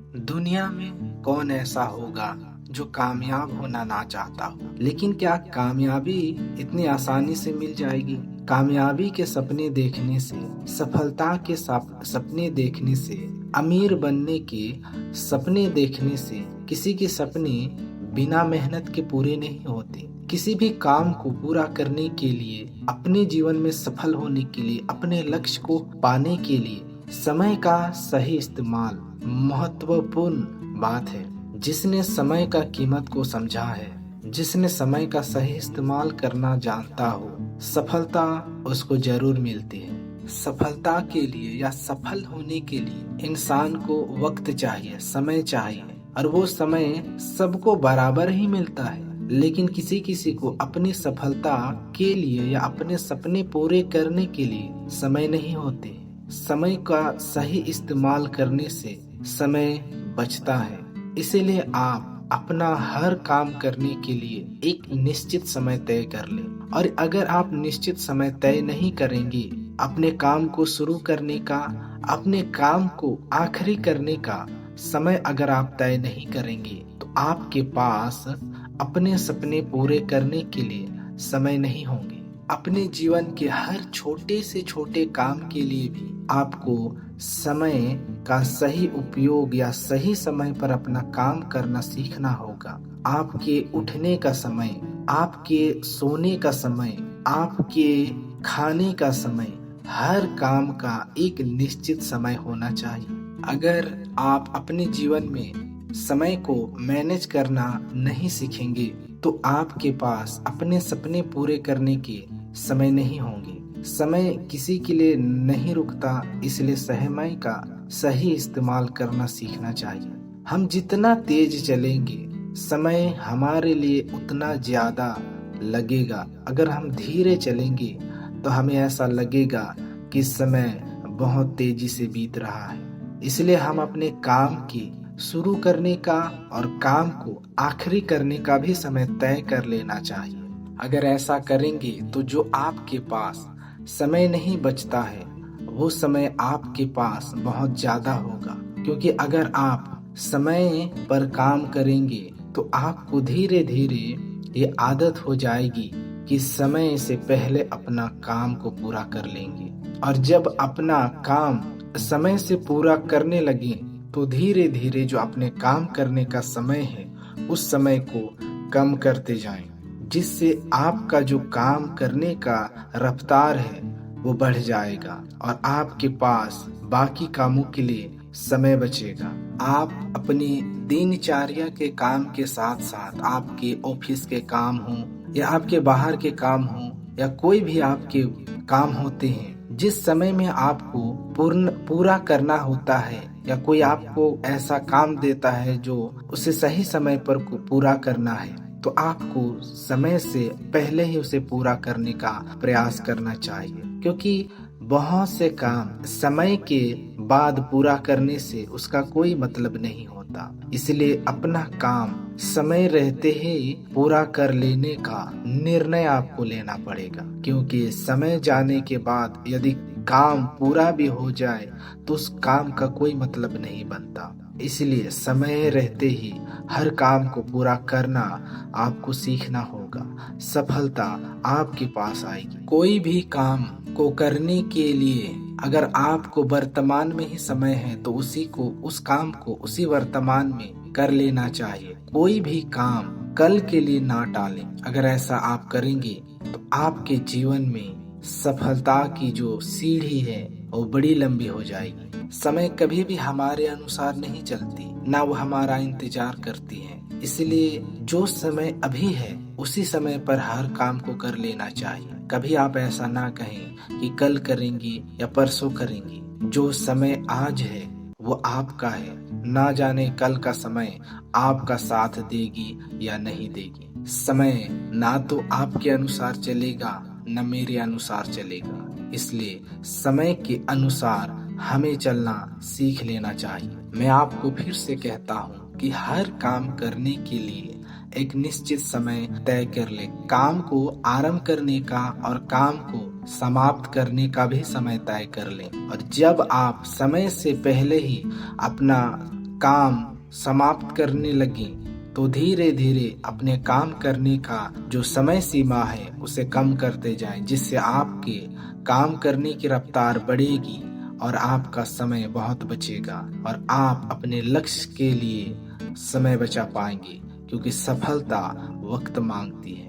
दुनिया में कौन ऐसा होगा जो कामयाब होना ना चाहता हो, लेकिन क्या कामयाबी इतनी आसानी से मिल जाएगी? कामयाबी के सपने देखने से, सफलता के सपने देखने से, अमीर बनने के सपने देखने से किसी के सपने बिना मेहनत के पूरे नहीं होते। किसी भी काम को पूरा करने के लिए, अपने जीवन में सफल होने के लिए, अपने लक्ष्य को पाने के लिए समय का सही इस्तेमाल महत्वपूर्ण बात है। जिसने समय का कीमत को समझा है, जिसने समय का सही इस्तेमाल करना जानता हो, सफलता उसको जरूर मिलती है। सफलता के लिए या सफल होने के लिए इंसान को वक्त चाहिए, समय चाहिए, और वो समय सबको बराबर ही मिलता है। लेकिन किसी किसी को अपनी सफलता के लिए या अपने सपने पूरे करने के लिए समय नहीं होते। समय का सही इस्तेमाल करने से समय बचता है। इसीलिए आप अपना हर काम करने के लिए एक निश्चित समय तय कर लें। और अगर आप निश्चित समय तय नहीं करेंगे, अपने काम को शुरू करने का, अपने काम को आखिरी करने का समय अगर आप तय नहीं करेंगे, तो आपके पास अपने सपने पूरे करने के लिए समय नहीं होंगे। अपने जीवन के हर छोटे से छोटे काम के लिए भी आपको समय का सही उपयोग या सही समय पर अपना काम करना सीखना होगा। आपके उठने का समय, आपके सोने का समय, आपके खाने का समय, हर काम का एक निश्चित समय होना चाहिए। अगर आप अपने जीवन में समय को मैनेज करना नहीं सीखेंगे, तो आपके पास अपने सपने पूरे करने के समय नहीं होंगे। समय किसी के लिए नहीं रुकता, इसलिए समय का सही इस्तेमाल करना सीखना चाहिए। हम जितना तेज चलेंगे, समय हमारे लिए उतना ज्यादा लगेगा। अगर हम धीरे चलेंगे तो हमें ऐसा लगेगा कि समय बहुत तेजी से बीत रहा है। इसलिए हम अपने काम की शुरू करने का और काम को आखिरी करने का भी समय तय कर लेना चाहिए। अगर ऐसा करेंगे तो जो आपके पास समय नहीं बचता है, वो समय आपके पास बहुत ज्यादा होगा। क्योंकि अगर आप समय पर काम करेंगे तो आपको धीरे धीरे ये आदत हो जाएगी कि समय से पहले अपना काम को पूरा कर लेंगे। और जब अपना काम समय से पूरा करने लगे तो धीरे धीरे जो अपने काम करने का समय है, उस समय को कम करते जाएं, जिससे आपका जो काम करने का रफ्तार है वो बढ़ जाएगा और आपके पास बाकी कामों के लिए समय बचेगा। आप अपनी दिनचर्या के काम के साथ साथ आपके ऑफिस के काम हो या आपके बाहर के काम हो या कोई भी आपके काम होते हैं, जिस समय में आपको पूरा करना होता है, या कोई आपको ऐसा काम देता है जो उसे सही समय पर पूरा करना है, तो आपको समय से पहले ही उसे पूरा करने का प्रयास करना चाहिए। क्योंकि बहुत से काम समय के बाद पूरा करने से उसका कोई मतलब नहीं होता। इसलिए अपना काम समय रहते ही पूरा कर लेने का निर्णय आपको लेना पड़ेगा। क्योंकि समय जाने के बाद यदि काम पूरा भी हो जाए तो उस काम का कोई मतलब नहीं बनता। इसलिए समय रहते ही हर काम को पूरा करना आपको सीखना होगा। सफलता आपके पास आएगी। कोई भी काम को करने के लिए अगर आपको वर्तमान में ही समय है तो उस काम को उसी वर्तमान में कर लेना चाहिए। कोई भी काम कल के लिए ना टालें। अगर ऐसा आप करेंगे तो आपके जीवन में सफलता की जो सीढ़ी है वो बड़ी लंबी हो जाएगी। समय कभी भी हमारे अनुसार नहीं चलती, ना वो हमारा इंतजार करती है। इसलिए जो समय अभी है उसी समय पर हर काम को कर लेना चाहिए। कभी आप ऐसा ना कहें कि कल करेंगे या परसों करेंगे। जो समय आज है वो आपका है। ना जाने कल का समय आपका साथ देगी या नहीं देगी। समय ना तो आपके अनुसार चलेगा न मेरे अनुसार चलेगा। इसलिए समय के अनुसार हमें चलना सीख लेना चाहिए। मैं आपको फिर से कहता हूँ कि हर काम करने के लिए एक निश्चित समय तय कर ले। काम को आरंभ करने का और काम को समाप्त करने का भी समय तय कर लें। और जब आप समय से पहले ही अपना काम समाप्त करने लगी तो धीरे धीरे अपने काम करने का जो समय सीमा है उसे कम करते जाएं, जिससे आपके काम करने की रफ्तार बढ़ेगी और आपका समय बहुत बचेगा और आप अपने लक्ष्य के लिए समय बचा पाएंगे, क्योंकि सफलता वक्त मांगती है।